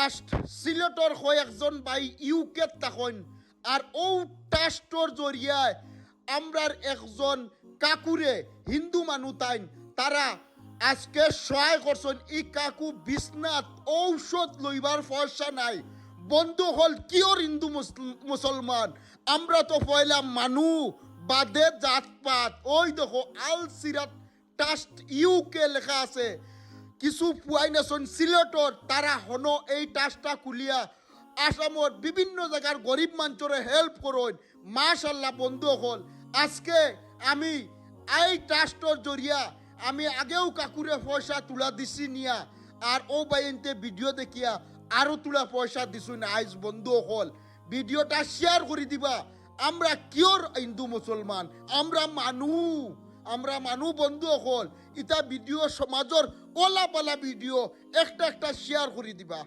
Trust সিলেটর হয় একজন ভাই ইউকে তখন আর ও ট্রাস্টর জরিয়ায় আমরার একজন কাকুরে হিন্দু মানুষ তাইন তারা আজকে সহায় করছেন। ই কাকু বিছনাত ঔষধ লইবার পয়সা নাই। বন্ধু হল কিয়র হিন্দু মুসলমান আমরা তো পয়লা মানু বাদে জাতপাত। ওই দেখো আল সিরাত ট্রাস্ট ইউকে লেখা আছে। কিছু পুয়াই নেছন সিলেটর তারা হন এই ট্রাস্টটা খুলিয়া আসামত বিভিন্ন জায়গার গরিব মানুষরে হেল্প করুন। মাশাল্লাহ বন্ধু হল আজকে আমি এই ট্রাস্টর জরিয়া আমি আগেও কাকুরে পয়সা তুলা দিছি নিয়া আর ও বাইনতে ভিডিও দেখিয়া আরো তুলা পয়সা দিছুন। আইজ বন্ধু হল ভিডিওটা শেয়ার করে দিবা। আমরা কিয়র হিন্দু মুসলমান আমরা মানু বন্ধু হল ইটা ভিডিও সমাজর ওলা পালা ভিডিও একটা শেয়ার করে দিবা।